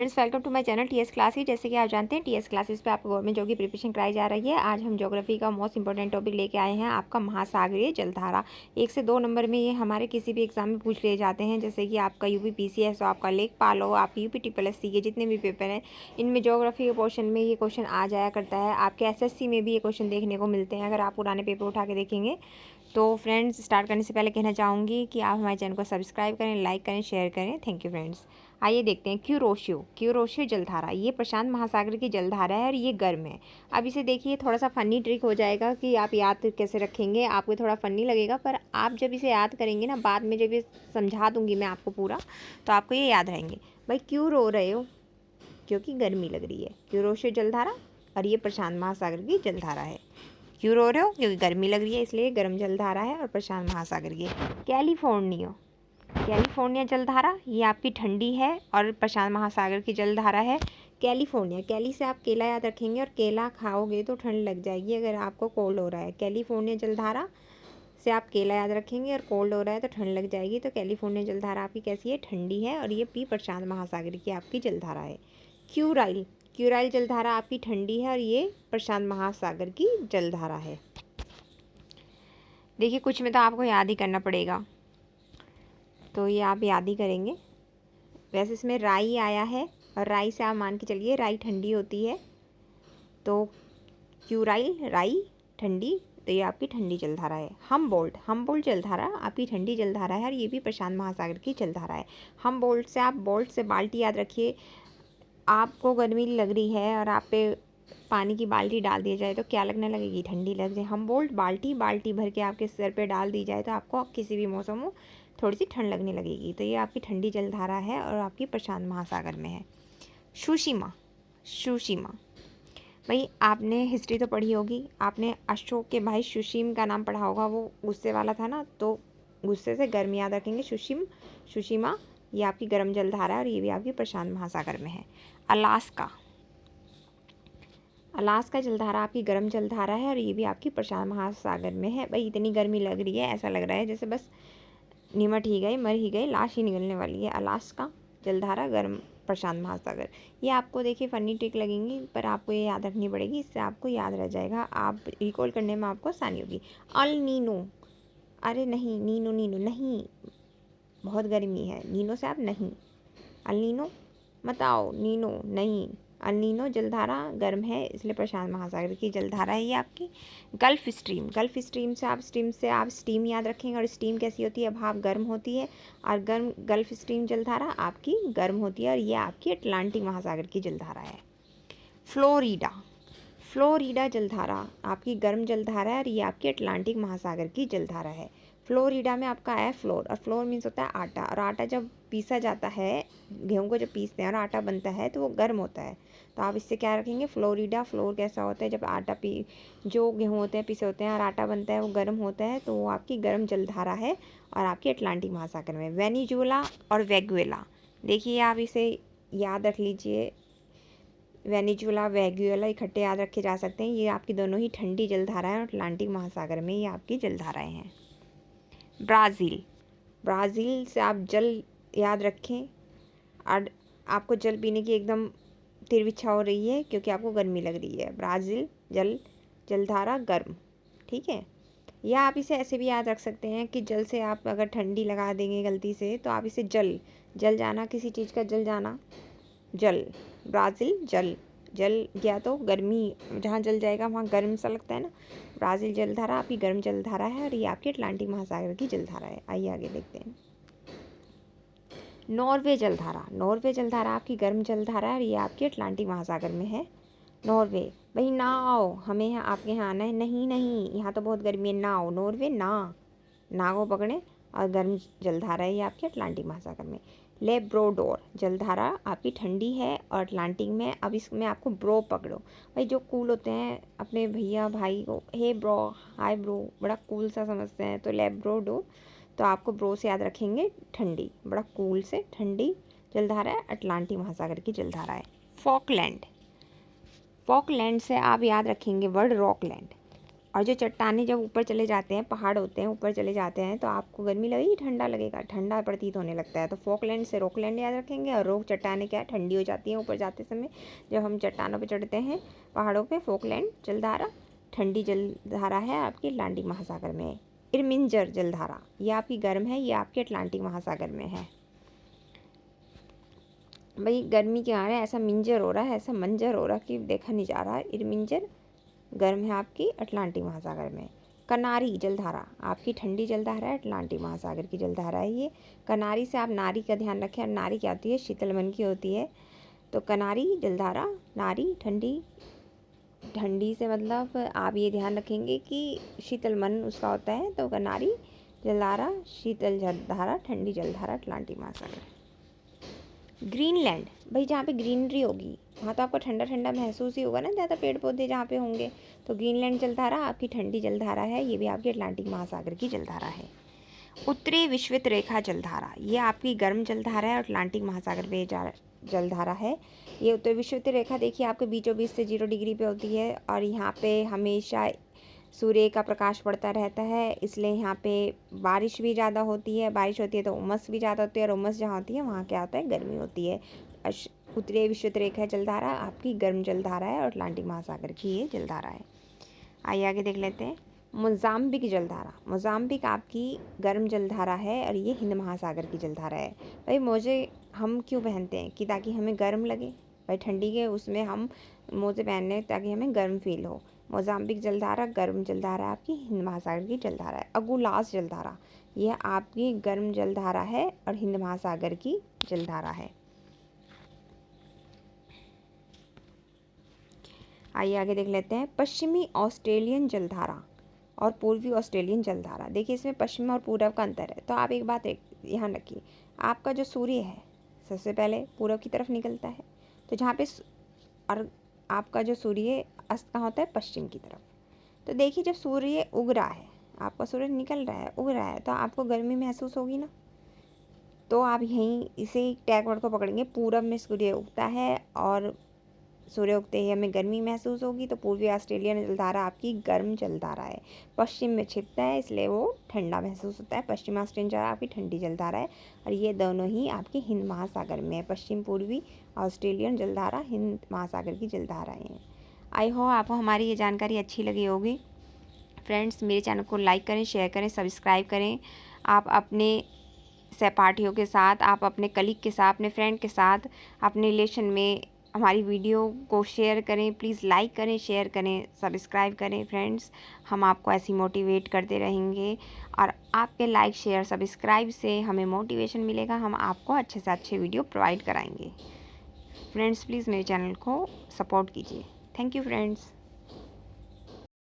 Friends, welcome to my channel TS classes. जैसे कि आप जानते हैं, टीएस क्लासेस पे आपको गवर्नमेंट जॉब की प्रिपरेशन कराई जा रही है। आज हम ज्योग्राफी का मोस्ट इंपॉर्टेंट टॉपिक लेके आए हैं, आपका महासागरीय जलधारा। 1 से 2 नंबर में ये हमारे किसी भी एग्जाम में पूछ लिए जाते हैं। जैसे कि आपका यूपी पीसीएस हो, आपका लेखपाल हो, आपकी यूपी ट्रिपल के जितने भी पेपर हैं, इनमें ज्योग्राफी के पोर्शन में ये क्वेश्चन आ जाया करता है। आपके एसएससी में भी ये क्वेश्चन देखने को मिलते हैं अगर आप पुराने पेपर उठा के देखेंगे। तो फ्रेंड्स, स्टार्ट करने से पहले कहना चाहूँगी कि आप हमारे चैनल को सब्सक्राइब करें, लाइक करें, शेयर करें। Thank you friends. आइए देखते हैं क्यूरोशियो जलधारा। ये प्रशांत महासागर की जलधारा है और ये गर्म है। अब इसे देखिए, थोड़ा सा फ़नी ट्रिक हो जाएगा कि आप याद कैसे रखेंगे। आपको थोड़ा फ़नी लगेगा, पर आप जब इसे याद करेंगे ना, बाद में जब ये समझा दूंगी मैं आपको पूरा, तो आपको ये याद रहेंगे। भाई, क्यों रो रहे हो? क्योंकि गर्मी लग रही है। क्यूरोशियो जलधारा और ये प्रशांत महासागर की जलधारा है। क्यों रो रहे हो? क्योंकि गर्मी लग रही है, इसलिए गर्म जलधारा है और प्रशांत महासागर की। कैलिफोर्निया जलधारा, ये आपकी ठंडी है और प्रशांत महासागर की जलधारा है। कैलिफोर्निया, कैली से आप केला याद रखेंगे और केला खाओगे तो ठंड लग जाएगी अगर आपको कोल्ड हो रहा है। कैलिफोर्निया जलधारा से आप केला याद रखेंगे और कोल्ड हो रहा है तो ठंड लग जाएगी। तो कैलिफोर्निया जलधारा आपकी कैसी है? ठंडी है और ये भी प्रशांत महासागर की आपकी जलधारा है। क्यूराइल क्यूराइल जलधारा आपकी ठंडी है और ये प्रशांत महासागर की जलधारा है। देखिए, कुछ में तो आपको याद ही करना पड़ेगा, तो ये आप याद ही करेंगे। वैसे इसमें राई आया है और राई से आप मान के चलिए राई ठंडी होती है, तो क्यूराइल राई ठंडी, तो ये आपकी ठंडी जलधारा है। हमबोल्ट जलधारा आपकी ठंडी जलधारा है और ये भी प्रशांत महासागर की जलधारा है। हमबोल्ट से आप बोल्ट से बाल्टी याद रखिए। आपको गर्मी लग रही है और आप पे पानी की बाल्टी डाल दी जाए तो क्या लगने लगेगी? ठंडी लग जाए। हमबोल्ट बाल्टी भर के आपके सिर पे डाल दी जाए तो आपको किसी भी मौसम में थोड़ी सी ठंड लगने लगेगी। तो ये आपकी ठंडी जलधारा है और आपकी प्रशांत महासागर में है। सुशीमा, भाई आपने हिस्ट्री तो पढ़ी होगी। आपने अशोक के भाई सुशीम का नाम पढ़ा होगा, वो गुस्से वाला था ना, तो गुस्से से गर्मी याद रखेंगे। सुशीमा, ये आपकी गर्म जलधारा है और ये भी आपकी प्रशांत महासागर में है। अलास्का जलधारा आपकी गर्म जलधारा है और ये भी आपकी प्रशांत महासागर में है। भाई, इतनी गर्मी लग रही है, ऐसा लग रहा है जैसे बस निमट ही गए, मर ही गए, लाश ही निकलने वाली है। अलास्का जलधारा, गर्म, प्रशांत महासागर। ये आपको देखिए फ़नी ट्रिक लगेंगी, पर आपको ये याद रखनी पड़ेगी, इससे आपको याद रह जाएगा, आप रिकॉल करने में आपको आसानी होगी। अल नीनो, अरे नहीं, नीनो नीनो नहीं, बहुत गर्मी है, नीनो से आप नहीं। अल नीनो मत आओ, नीनो नहीं। अल नीनो जलधारा गर्म है, इसलिए प्रशांत महासागर की जलधारा है ये आपकी। गल्फ स्ट्रीम से आप स्टीम याद रखेंगे और स्टीम कैसी होती है? भाप गर्म होती है और गर्म गल्फ स्ट्रीम जलधारा आपकी गर्म होती है और ये आपकी अटलांटिक महासागर की जलधारा है। फ्लोरिडा जलधारा आपकी गर्म जलधारा है और ये आपकी अटलांटिक महासागर की जलधारा है। फ्लोरिडा में आपका है फ्लोर, और फ्लोर मीन्स होता है आटा, और आटा जब पीसा जाता है, गेहूं को जब पीसते हैं और आटा बनता है तो वो गर्म होता है। तो आप इससे क्या रखेंगे? फ्लोरिडा। फ्लोर कैसा होता है? जब आटा जो गेहूं होते हैं पीसे होते हैं और आटा बनता है, वो गर्म होता है, तो वो आपकी गर्म जलधारा है और आपकी अटलांटिक महासागर में। वेनेजुएला और वेगुएला, देखिए आप इसे याद रख लीजिए। वेगुएला इकट्ठे याद रखे जा सकते हैं। ये आपकी दोनों ही ठंडी जलधाराएं और अटलांटिक महासागर में ये आपकी जलधाराएं हैं। ब्राज़ील से आप जल याद रखें, और आपको जल पीने की एकदम तिरछा हो रही है क्योंकि आपको गर्मी लग रही है। ब्राज़ील जलधारा गर्म, ठीक है। या आप इसे ऐसे भी याद रख सकते हैं कि जल से आप अगर ठंडी लगा देंगे गलती से, तो आप इसे जल जाना, किसी चीज़ का जल जाना, जल। ब्राज़ील जल गया तो गर्मी, जहाँ जल जाएगा वहाँ गर्म सा लगता है ना। ब्राज़ील जलधारा आपकी गर्म जलधारा है और ये आपकी अटलांटिक महासागर की जलधारा है। आइए आगे देखते हैं। नॉर्वे जलधारा आपकी गर्म जलधारा है और ये आपकी अटलांटिक महासागर में है। नॉर्वे, भाई ना आओ, हमें यहाँ आपके यहाँ आना है, नहीं, यहाँ तो बहुत गर्मी है, ना आओ। नॉर्वे ना को पकड़ें, और गर्म जलधारा है ये आपके अटलांटिक महासागर में। लेब्रोडोर जलधारा आपकी ठंडी है और अटलांटिक में। अब इसमें आपको ब्रो पकड़ो, भाई जो कूल होते हैं अपने भैया भाई को, हे ब्रो, हाय ब्रो, बड़ा कूल सा समझते हैं, तो लेब्रोडोर, तो आपको ब्रो से याद रखेंगे ठंडी, बड़ा कूल से ठंडी जलधारा है, अटलांटिक महासागर की जलधारा है। फॉकलैंड से आप याद रखेंगे वर्ड रॉकलैंड, और जो चट्टानें जब ऊपर चले जाते हैं, पहाड़ होते हैं ऊपर चले जाते हैं, तो आपको गर्मी लगेगी, ठंडा लगेगा, ठंडा प्रतीत होने लगता है। तो फॉकलैंड से रोकलैंड याद रखेंगे, और रोक चट्टानें क्या ठंडी हो जाती हैं ऊपर जाते समय जब हम चट्टानों पर चढ़ते हैं पहाड़ों पर। फॉकलैंड जलधारा ठंडी जलधारा है, आपकी अटलांटिक महासागर में है। इरमिंजर जलधारा ये आपकी गर्म है, ये आपके अटलांटिक महासागर में है। भाई गर्मी के कारण ऐसा मिंजर हो रहा है, ऐसा मंजर हो रहा है कि देखा नहीं जा रहा है। इरमिंजर गर्म है आपकी अटलांटिक महासागर में। कनारी जलधारा आपकी ठंडी जलधारा है, अटलांटिक महासागर की जलधारा है ये। कनारी से आप नारी का ध्यान रखें, और नारी क्या होती है, शीतल मन की होती है। तो कनारी जलधारा, नारी ठंडी, ठंडी से मतलब आप ये ध्यान रखेंगे कि शीतल मन उसका होता है। तो कनारी जलधारा, शीतल जलधारा, ठंडी जलधारा, अटलांटिक महासागर। ग्रीनलैंड, भाई जहाँ पे ग्रीनरी होगी वहाँ तो आपको ठंडा ठंडा महसूस ही होगा ना, ज़्यादा पेड़ पौधे जहाँ पे होंगे। तो ग्रीनलैंड जलधारा आपकी ठंडी जलधारा है, ये भी आपकी अटलांटिक महासागर की जलधारा है। उत्तरी विषुवत रेखा जलधारा ये आपकी गर्म जलधारा है, अटलांटिक महासागर पे जलधारा है। ये उत्तरी विषुवत रेखा देखिए आपके बीचों बीच से 0 डिग्री पे होती है, और यहाँ पे हमेशा सूर्य का प्रकाश पड़ता रहता है, इसलिए यहाँ पे बारिश भी ज़्यादा होती है। बारिश होती है तो उमस भी ज़्यादा होती है, और उमस जहाँ होती है वहाँ क्या होता है, गर्मी होती है। उत्तरी विषुवत रेखा जलधारा आपकी गर्म जलधारा है, और अटलांटिक महासागर की ये जलधारा है। आइए आगे देख लेते हैं। मोजाम्बिक जलधारा, मोजाम्बिक आपकी गर्म जलधारा है, और ये हिंद महासागर की जलधारा है। भाई मोजे हम क्यों पहनते हैं, कि ताकि हमें गर्म लगे। भाई ठंडी के उसमें हम मोजे पहनने ताकि हमें गर्म फील हो। मोजाम्बिक जलधारा गर्म जलधारा आपकी हिंद महासागर की जलधारा है। अगुलास जलधारा यह आपकी गर्म जलधारा है, और हिंद महासागर की जलधारा है। आइए आगे देख लेते हैं। पश्चिमी ऑस्ट्रेलियन जलधारा और पूर्वी ऑस्ट्रेलियन जलधारा। देखिए इसमें पश्चिम और पूरब का अंतर है। तो आप एक बात ध्यान रखिए, आपका जो सूर्य है सबसे पहले पूरब की तरफ निकलता है, तो जहाँ पे और आपका जो सूर्य अस्त कहाँ होता है, पश्चिम की तरफ। तो देखिए जब सूर्य उग रहा है, आपका सूर्य निकल रहा है, उग रहा है, तो आपको गर्मी महसूस होगी ना। तो आप यहीं इसे टैग वर्ड को पकड़ेंगे, पूरब में सूर्य उगता है और सूर्य उगते ही हमें गर्मी महसूस होगी। तो पूर्वी ऑस्ट्रेलियन जलधारा आपकी गर्म जलधारा है, पश्चिम में छिपता है इसलिए वो ठंडा महसूस होता है। पश्चिम ऑस्ट्रेलियन जलधारा आपकी ठंडी जलधारा है, और ये दोनों ही आपकी हिंद महासागर में है। पश्चिम पूर्वी ऑस्ट्रेलियन जलधारा हिंद महासागर की जलधाराएँ हैं। आई होप आपको हमारी ये जानकारी अच्छी लगी होगी। फ्रेंड्स मेरे चैनल को लाइक करें, शेयर करें, सब्सक्राइब करें। आप अपने सहपाठियों के साथ, आप अपने कलीग के साथ, अपने फ्रेंड के साथ, अपने रिलेशन में हमारी वीडियो को शेयर करें। प्लीज़ लाइक करें, शेयर करें, सब्सक्राइब करें। फ्रेंड्स हम आपको ऐसी मोटिवेट करते रहेंगे, और आपके लाइक शेयर सब्सक्राइब से हमें मोटिवेशन मिलेगा, हम आपको अच्छे से अच्छे वीडियो प्रोवाइड कराएंगे। फ्रेंड्स प्लीज़ मेरे चैनल को सपोर्ट कीजिए। Thank you friends.